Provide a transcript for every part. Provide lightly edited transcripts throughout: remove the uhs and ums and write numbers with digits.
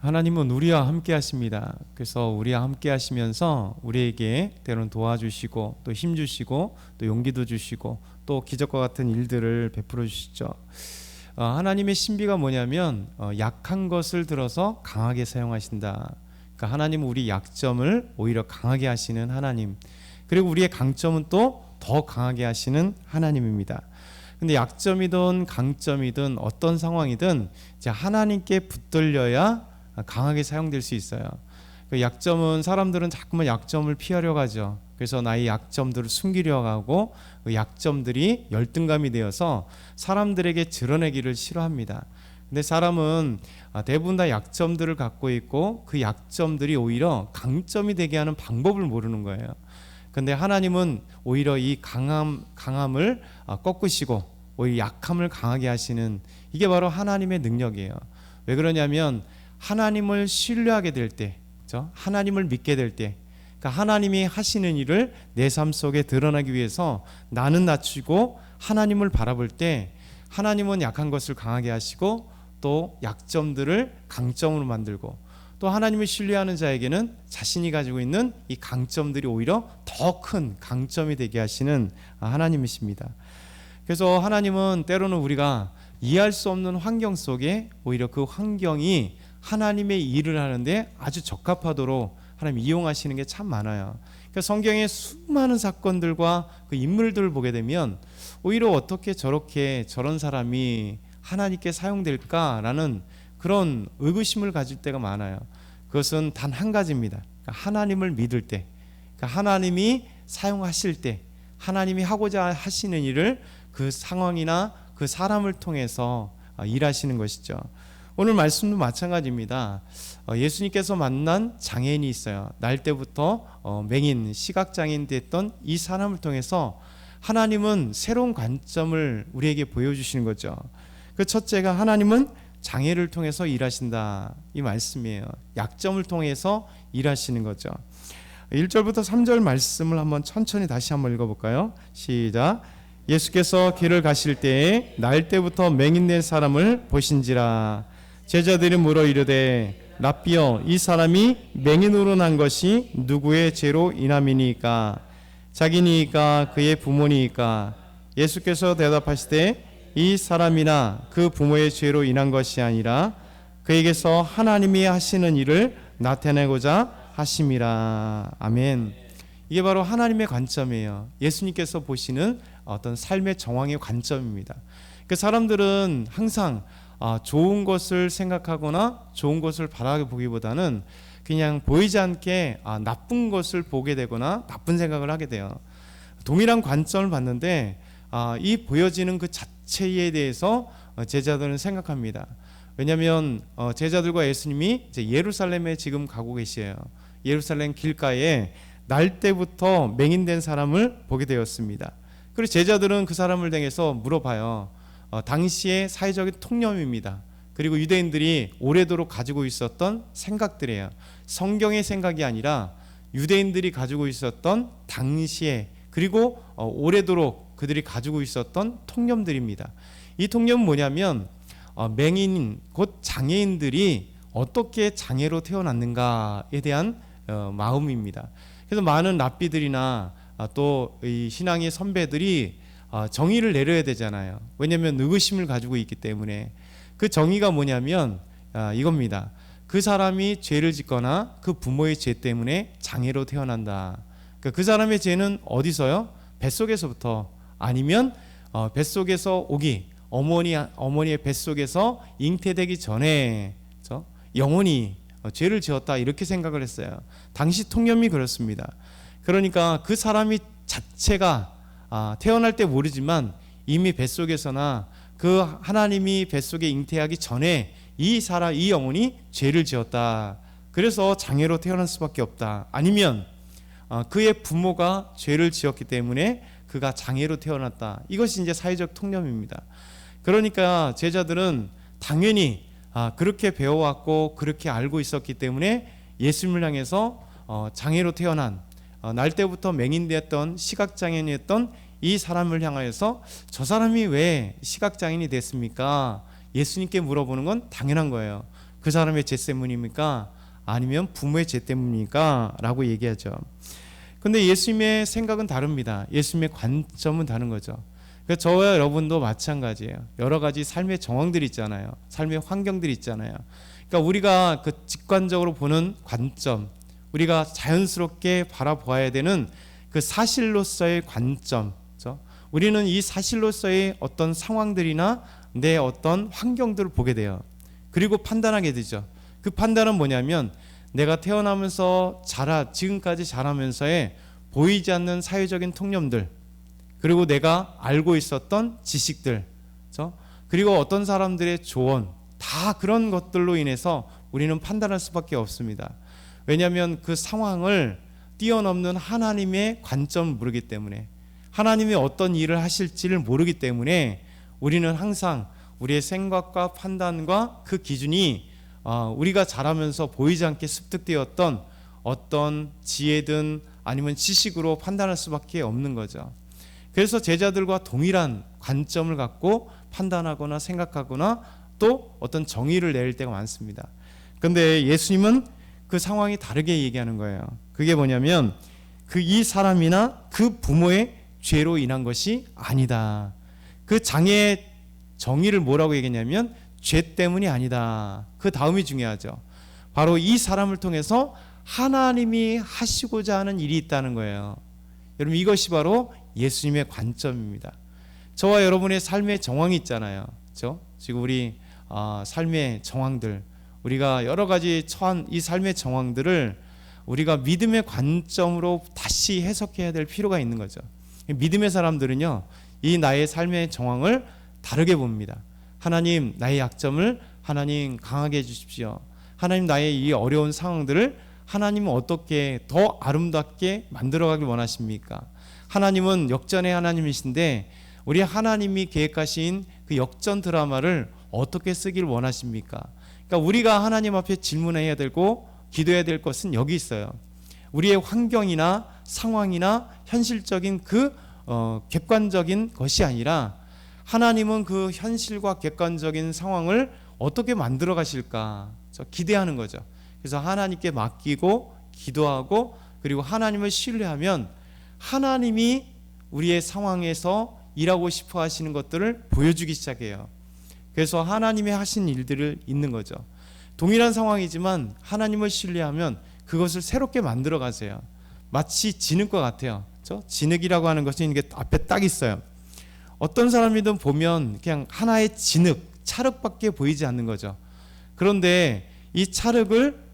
하나님은 우리와 함께 하십니다. 그래서 우리와 함께 하시면서 우리에게 때로는 도와주시고 또 힘주시고 또 용기도 주시고 또 기적과 같은 일들을 베풀어 주시죠. 하나님의 신비가 뭐냐면 약한 것을 들어서 강하게 사용하신다. 그러니까 하나님은 우리 약점을 오히려 강하게 하시는 하나님, 그리고 우리의 강점은 또 더 강하게 하시는 하나님입니다. 근데 약점이든 강점이든 어떤 상황이든 이제 하나님께 붙들려야 강하게 사용될 수 있어요. 그 약점은 사람들은 자꾸만 약점을 피하려고 하죠. 그래서 나의 약점들을 숨기려고 하고 그 약점들이 열등감이 되어서 사람들에게 드러내기를 싫어합니다. 근데 사람은 대부분 다 약점들을 갖고 있고 그 약점들이 오히려 강점이 되게 하는 방법을 모르는 거예요. 근데 하나님은 오히려 이 강함을 꺾으시고 오히려 약함을 강하게 하시는, 이게 바로 하나님의 능력이에요. 왜 그러냐면 하나님을 신뢰하게 될 때, 그렇죠? 하나님을 믿게 될 때, 그러니까 하나님이 하시는 일을 내 삶 속에 드러나기 위해서 나는 낮추고 하나님을 바라볼 때 하나님은 약한 것을 강하게 하시고 또 약점들을 강점으로 만들고, 또 하나님을 신뢰하는 자에게는 자신이 가지고 있는 이 강점들이 오히려 더 큰 강점이 되게 하시는 하나님이십니다. 그래서 하나님은 때로는 우리가 이해할 수 없는 환경 속에 오히려 그 환경이 하나님의 일을 하는데 아주 적합하도록 하나님 이용하시는 게 참 많아요. 그러니까 성경의 수많은 사건들과 그 인물들을 보게 되면 오히려 어떻게 저렇게 저런 사람이 하나님께 사용될까라는 그런 의구심을 가질 때가 많아요. 그것은 단 한 가지입니다. 그러니까 하나님을 믿을 때, 그러니까 하나님이 사용하실 때, 하나님이 하고자 하시는 일을 그 상황이나 그 사람을 통해서 일하시는 것이죠. 오늘 말씀도 마찬가지입니다. 예수님께서 만난 장애인이 있어요. 날 때부터 맹인, 시각장애인 됐던 이 사람을 통해서 하나님은 새로운 관점을 우리에게 보여주시는 거죠. 그 첫째가 하나님은 장애를 통해서 일하신다, 이 말씀이에요. 약점을 통해서 일하시는 거죠. 1절부터 3절 말씀을 한번 천천히 다시 한번 읽어볼까요? 시작. 예수께서 길을 가실 때에 날 때부터 맹인된 사람을 보신지라. 제자들이 물어 이르되 랍비여, 이 사람이 맹인으로 난 것이 누구의 죄로 인함이니까? 자기니까 그의 부모니까? 예수께서 대답하시되 이 사람이나 그 부모의 죄로 인한 것이 아니라 그에게서 하나님이 하시는 일을 나타내고자 하심이라. 아멘. 이게 바로 하나님의 관점이에요. 예수님께서 보시는 어떤 삶의 정황의 관점입니다. 그 사람들은 항상 좋은 것을 생각하거나 좋은 것을 바라보기보다는 그냥 보이지 않게 나쁜 것을 보게 되거나 나쁜 생각을 하게 돼요. 동일한 관점을 봤는데 이 보여지는 그 자체에 대해서 제자들은 생각합니다. 왜냐하면 제자들과 예수님이 이제 예루살렘에 지금 가고 계시에요. 예루살렘 길가에 날 때부터 맹인된 사람을 보게 되었습니다. 그리고 제자들은 그 사람을 향해서 물어봐요. 당시의 사회적인 통념입니다. 그리고 유대인들이 오래도록 가지고 있었던 생각들이에요. 성경의 생각이 아니라 유대인들이 가지고 있었던 당시에, 그리고 오래도록 그들이 가지고 있었던 통념들입니다. 이 통념은 뭐냐면 맹인, 곧 장애인들이 어떻게 장애로 태어났는가에 대한 마음입니다. 그래서 많은 랍비들이나 또 이 신앙의 선배들이 정의를 내려야 되잖아요. 왜냐하면 의구심을 가지고 있기 때문에. 그 정의가 뭐냐면 이겁니다. 그 사람이 죄를 짓거나 그 부모의 죄 때문에 장애로 태어난다. 그러니까 그 사람의 죄는 어디서요? 뱃속에서부터, 아니면 뱃속에서 어머니의 뱃속에서 잉태되기 전에 영원히 죄를 지었다, 이렇게 생각을 했어요. 당시 통념이 그렇습니다. 그러니까 그 사람이 자체가 태어날 때 모르지만 이미 뱃속에서나 그 하나님이 뱃속에 잉태하기 전에 이 영혼이 죄를 지었다. 그래서 장애로 태어날 수밖에 없다. 아니면 그의 부모가 죄를 지었기 때문에 그가 장애로 태어났다. 이것이 이제 사회적 통념입니다. 그러니까 제자들은 당연히 그렇게 배워왔고 그렇게 알고 있었기 때문에 예수님을 향해서 장애로 태어난, 날 때부터 맹인되었던 시각장애인이었던 이 사람을 향하여서 저 사람이 왜 시각장애인이 됐습니까? 예수님께 물어보는 건 당연한 거예요. 그 사람의 죄 때문입니까? 아니면 부모의 죄 때문입니까? 라고 얘기하죠. 근데 예수님의 생각은 다릅니다. 예수님의 관점은 다른 거죠. 그러니까 저와 여러분도 마찬가지예요. 여러 가지 삶의 정황들이 있잖아요. 삶의 환경들이 있잖아요. 그러니까 우리가 그 직관적으로 보는 관점, 우리가 자연스럽게 바라보아야 되는 그 사실로서의 관점, 그렇죠? 우리는 이 사실로서의 어떤 상황들이나 내 어떤 환경들을 보게 돼요. 그리고 판단하게 되죠. 그 판단은 뭐냐면 내가 태어나면서 지금까지 자라면서의 보이지 않는 사회적인 통념들, 그리고 내가 알고 있었던 지식들, 그렇죠? 그리고 어떤 사람들의 조언, 다 그런 것들로 인해서 우리는 판단할 수밖에 없습니다. 왜냐하면 그 상황을 뛰어넘는 하나님의 관점을 모르기 때문에, 하나님이 어떤 일을 하실지를 모르기 때문에 우리는 항상 우리의 생각과 판단과 그 기준이 우리가 자라면서 보이지 않게 습득되었던 어떤 지혜든 아니면 지식으로 판단할 수밖에 없는 거죠. 그래서 제자들과 동일한 관점을 갖고 판단하거나 생각하거나 또 어떤 정의를 내릴 때가 많습니다. 그런데 예수님은 그 상황이 다르게 얘기하는 거예요. 그게 뭐냐면 이 사람이나 그 부모의 죄로 인한 것이 아니다. 그 장애의 정의를 뭐라고 얘기했냐면 죄 때문이 아니다. 그 다음이 중요하죠. 바로 이 사람을 통해서 하나님이 하시고자 하는 일이 있다는 거예요. 여러분, 이것이 바로 예수님의 관점입니다. 저와 여러분의 삶의 정황이 있잖아요. 그렇죠? 지금 우리 삶의 정황들, 우리가 여러 가지 처한 이 삶의 정황들을 우리가 믿음의 관점으로 다시 해석해야 될 필요가 있는 거죠. 믿음의 사람들은요, 이 나의 삶의 정황을 다르게 봅니다. 하나님, 나의 약점을 하나님 강하게 해주십시오. 하나님, 나의 이 어려운 상황들을 하나님은 어떻게 더 아름답게 만들어가길 원하십니까? 하나님은 역전의 하나님이신데 우리 하나님이 계획하신 그 역전 드라마를 어떻게 쓰길 원하십니까? 그러니까 우리가 하나님 앞에 질문해야 되고 기도해야 될 것은 여기 있어요. 우리의 환경이나 상황이나 현실적인 그 객관적인 것이 아니라 하나님은 그 현실과 객관적인 상황을 어떻게 만들어 가실까 기대하는 거죠. 그래서 하나님께 맡기고 기도하고 그리고 하나님을 신뢰하면 하나님이 우리의 상황에서 일하고 싶어 하시는 것들을 보여주기 시작해요. 그래서 하나님이 하신 일들을 있는 거죠. 동일한 상황이지만 하나님을 신뢰하면 그것을 새롭게 만들어 가세요. 마치 진흙과 같아요. 그렇죠? 진흙이라고 하는 것은 이게 앞에 딱 있어요. 어떤 사람이든 보면 그냥 하나의 진흙, 찰흙밖에 보이지 않는 거죠. 그런데 이 찰흙을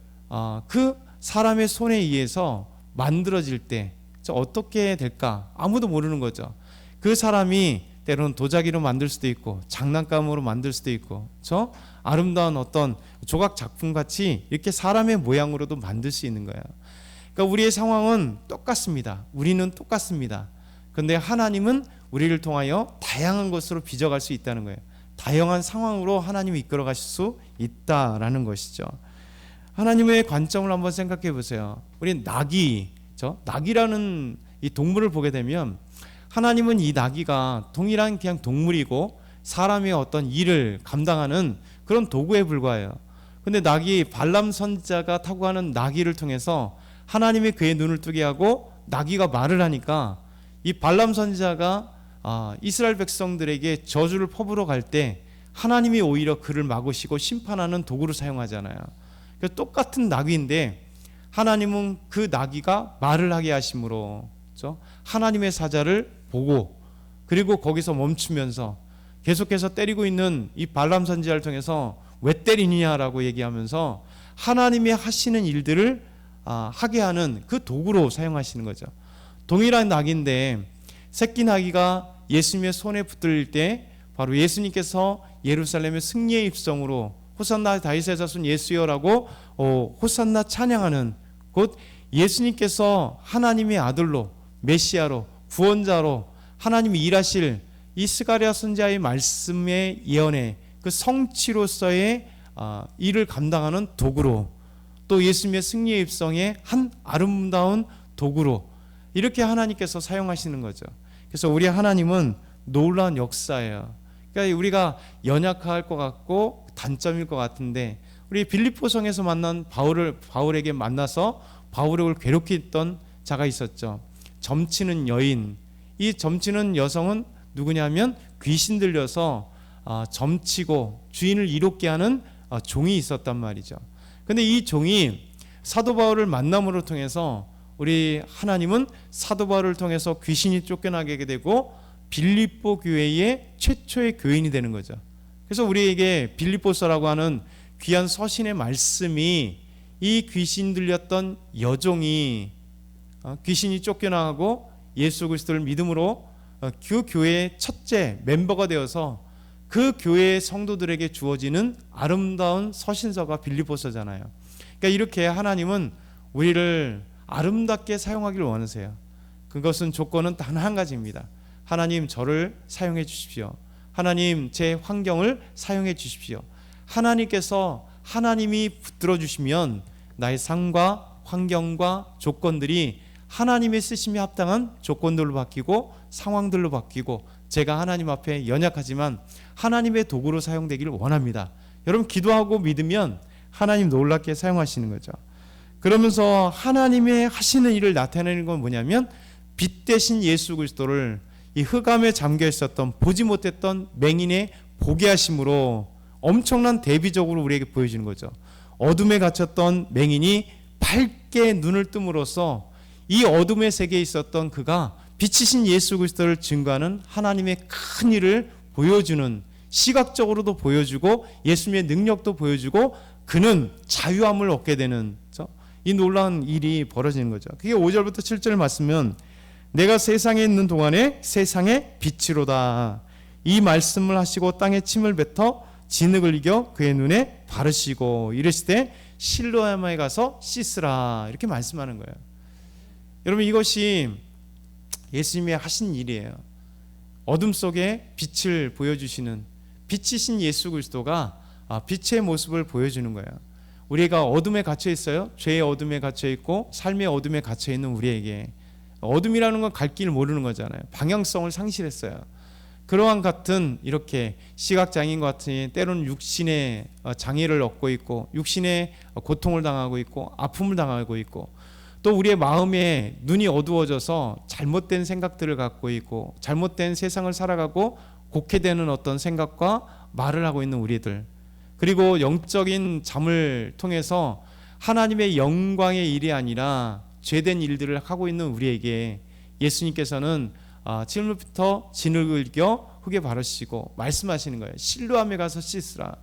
그 사람의 손에 의해서 만들어질 때 어떻게 될까? 아무도 모르는 거죠. 그 사람이 때로는 도자기로 만들 수도 있고 장난감으로 만들 수도 있고 아름다운 어떤 조각 작품같이 이렇게 사람의 모양으로도 만들 수 있는 거예요. 그러니까 우리의 상황은 똑같습니다. 우리는 똑같습니다. 그런데 하나님은 우리를 통하여 다양한 것으로 빚어갈 수 있다는 거예요. 다양한 상황으로 하나님이 이끌어 가실 수 있다라는 것이죠. 하나님의 관점을 한번 생각해 보세요. 우리 낙이라는 이 동물을 보게 되면 하나님은 이 나귀가 동일한 그냥 동물이고 사람의 어떤 일을 감당하는 그런 도구에 불과해요. 근데 발람 선지자가 타고 가는 나귀를 통해서 하나님이 그의 눈을 뜨게 하고 나귀가 말을 하니까 이 발람 선지자가 이스라엘 백성들에게 저주를 퍼부어 갈 때 하나님이 오히려 그를 막으시고 심판하는 도구로 사용하잖아요. 그래서 똑같은 나귀인데 하나님은 그 나귀가 말을 하게 하심으로 하나님의 사자를 보고 그리고 거기서 멈추면서 계속해서 때리고 있는 이 발람 선지자를 통해서 왜 때리느냐라고 얘기하면서 하나님이 하시는 일들을 하게 하는 그 도구로 사용하시는 거죠. 동일한 낙인데 새끼 나귀가 예수님의 손에 붙들릴 때 바로 예수님께서 예루살렘의 승리의 입성으로 호산나 다윗의 자손 예수여라고 호산나 찬양하는 곧 예수님께서 하나님의 아들로 메시아로 구원자로 하나님이 일하실 이 스가랴 선지자의 말씀의 예언의 그 성취로서의 일을 감당하는 도구로 또 예수님의 승리의 입성의 한 아름다운 도구로 이렇게 하나님께서 사용하시는 거죠. 그래서 우리 하나님은 놀라운 역사예요. 그러니까 우리가 연약할 것 같고 단점일 것 같은데 우리 빌립보성에서 만난 바울에게 만나서 바울을 괴롭게 했던 자가 있었죠. 점치는 여인. 이 점치는 여성은 누구냐면 귀신 들려서 점치고 주인을 이롭게 하는 종이 있었단 말이죠. 근데 이 종이 사도 바울을 만남으로 통해서 우리 하나님은 사도 바울을 통해서 귀신이 쫓겨나게 되고 빌립보 교회의 최초의 교인이 되는 거죠. 그래서 우리에게 빌립보서라고 하는 귀한 서신의 말씀이 이 귀신 들렸던 여종이 귀신이 쫓겨나고 예수 그리스도를 믿음으로 그 교회의 첫째 멤버가 되어서 그 교회의 성도들에게 주어지는 아름다운 서신서가 빌립보서잖아요. 그러니까 이렇게 하나님은 우리를 아름답게 사용하기를 원하세요. 그것은 조건은 단 한 가지입니다. 하나님 저를 사용해 주십시오. 하나님 제 환경을 사용해 주십시오. 하나님께서 하나님이 붙들어 주시면 나의 삶과 환경과 조건들이 하나님의 쓰심에 합당한 조건들로 바뀌고 상황들로 바뀌고 제가 하나님 앞에 연약하지만 하나님의 도구로 사용되기를 원합니다. 여러분 기도하고 믿으면 하나님 놀랍게 사용하시는 거죠. 그러면서 하나님의 하시는 일을 나타내는 건 뭐냐면 빛 대신 예수 그리스도를 이 흑암에 잠겨 있었던 보지 못했던 맹인의 보게 하심으로 엄청난 대비적으로 우리에게 보여주는 거죠. 어둠에 갇혔던 맹인이 밝게 눈을 뜸으로써 이 어둠의 세계에 있었던 그가 빛이신 예수 그리스도를 증거하는 하나님의 큰 일을 보여주는, 시각적으로도 보여주고 예수님의 능력도 보여주고 그는 자유함을 얻게 되는 이 놀라운 일이 벌어지는 거죠. 그게 5절부터 7절 말씀은 내가 세상에 있는 동안에 세상의 빛이로다. 이 말씀을 하시고 땅에 침을 뱉어 진흙을 이겨 그의 눈에 바르시고 이르시되 실로암에 가서 씻으라. 이렇게 말씀하는 거예요. 여러분 이것이 예수님이 하신 일이에요. 어둠 속에 빛을 보여주시는 빛이신 예수 그리스도가 빛의 모습을 보여주는 거예요. 우리가 어둠에 갇혀 있어요. 죄의 어둠에 갇혀 있고 삶의 어둠에 갇혀 있는 우리에게 어둠이라는 건 갈 길 모르는 거잖아요. 방향성을 상실했어요. 그러한 같은 이렇게 시각장애인과 같은 때로는 육신의 장애를 얻고 있고 육신의 고통을 당하고 있고 아픔을 당하고 있고 또 우리의 마음에 눈이 어두워져서 잘못된 생각들을 갖고 있고 잘못된 세상을 살아가고 곡해되는 어떤 생각과 말을 하고 있는 우리들, 그리고 영적인 잠을 통해서 하나님의 영광의 일이 아니라 죄된 일들을 하고 있는 우리에게 예수님께서는 지금부터 진흙을 이겨 흙에 바르시고 말씀하시는 거예요. 실로암에 가서 씻으라.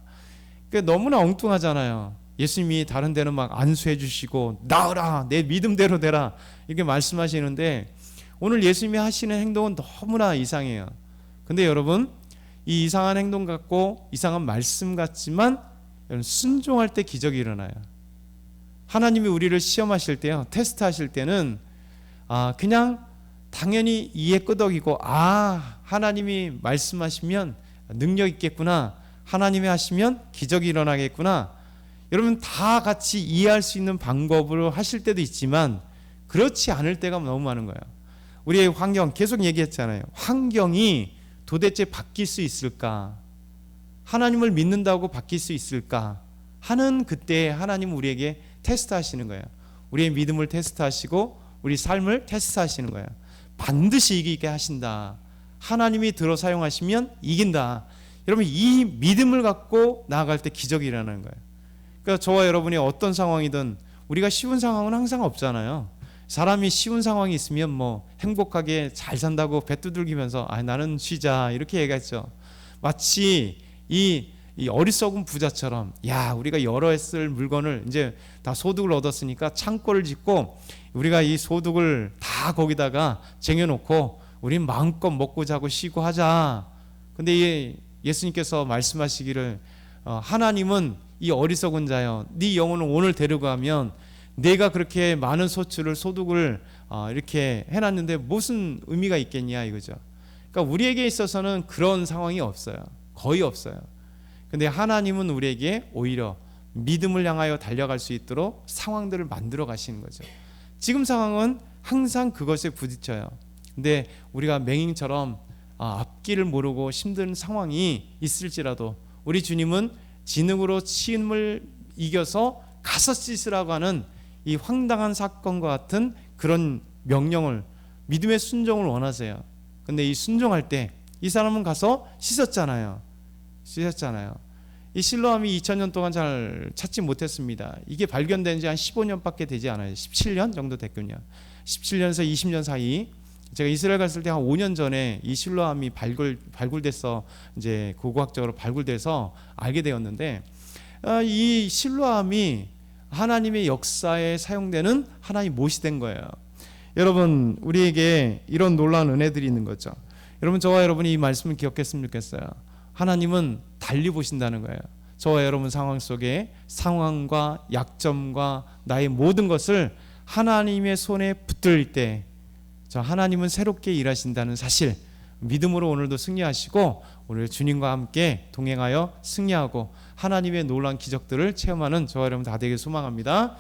그러니까 너무나 엉뚱하잖아요. 예수님이 다른 데는 막 안수해 주시고 나으라 내 믿음대로 되라 이렇게 말씀하시는데 오늘 예수님이 하시는 행동은 너무나 이상해요. 근데 여러분 이 이상한 행동 같고 이상한 말씀 같지만 순종할 때 기적이 일어나요. 하나님이 우리를 시험하실 때요, 테스트하실 때는 그냥 당연히 이해 끄덕이고 하나님이 말씀하시면 능력 있겠구나, 하나님이 하시면 기적이 일어나겠구나, 여러분 다 같이 이해할 수 있는 방법으로 하실 때도 있지만 그렇지 않을 때가 너무 많은 거예요. 우리의 환경 계속 얘기했잖아요. 환경이 도대체 바뀔 수 있을까? 하나님을 믿는다고 바뀔 수 있을까? 하는 그때 하나님은 우리에게 테스트하시는 거예요. 우리의 믿음을 테스트하시고 우리 삶을 테스트하시는 거예요. 반드시 이기게 하신다. 하나님이 들어 사용하시면 이긴다. 여러분 이 믿음을 갖고 나아갈 때 기적이 일어나는 거예요. 그러니까 저와 여러분이 어떤 상황이든 우리가 쉬운 상황은 항상 없잖아요. 사람이 쉬운 상황이 있으면 뭐 행복하게 잘 산다고 배 두들기면서 나는 쉬자 이렇게 얘기했죠. 마치 이 어리석은 부자처럼 우리가 여러 해 쓸 물건을 이제 다 소득을 얻었으니까 창고를 짓고 우리가 이 소득을 다 거기다가 쟁여놓고 우린 마음껏 먹고 자고 쉬고 하자. 근데 예수님께서 말씀하시기를 하나님은 이 어리석은 자여 네 영혼을 오늘 데려가면 내가 그렇게 많은 소득을 이렇게 해놨는데 무슨 의미가 있겠냐 이거죠. 그러니까 우리에게 있어서는 그런 상황이 없어요. 거의 없어요. 근데 하나님은 우리에게 오히려 믿음을 향하여 달려갈 수 있도록 상황들을 만들어 가시는 거죠. 지금 상황은 항상 그것에 부딪혀요. 근데 우리가 맹인처럼 앞길을 모르고 힘든 상황이 있을지라도 우리 주님은 진흙으로 침을 이겨서 가서 씻으라고 하는 이 황당한 사건과 같은 그런 명령을, 믿음의 순종을 원하세요. 근데 이 순종할 때 이 사람은 가서 씻었잖아요. 이 실로암이 2000년 동안 잘 찾지 못했습니다. 이게 발견된 지 한 15년밖에 되지 않아요. 17년 정도 됐군요. 17년에서 20년 사이, 제가 이스라엘 갔을 때 한 5년 전에 이 실로암이 발굴돼서 이제 고고학적으로 발굴돼서 알게 되었는데, 이 실로암이 하나님의 역사에 사용되는 하나님 못이 된 거예요. 여러분, 우리에게 이런 놀라운 은혜들이 있는 거죠. 여러분, 저와 여러분이 이 말씀을 기억했으면 좋겠어요. 하나님은 달리 보신다는 거예요. 저와 여러분 상황 속에 상황과 약점과 나의 모든 것을 하나님의 손에 붙들 때, 저 하나님은 새롭게 일하신다는 사실, 믿음으로 오늘도 승리하시고 오늘 주님과 함께 동행하여 승리하고 하나님의 놀라운 기적들을 체험하는 저와 여러분 다 되길 소망합니다.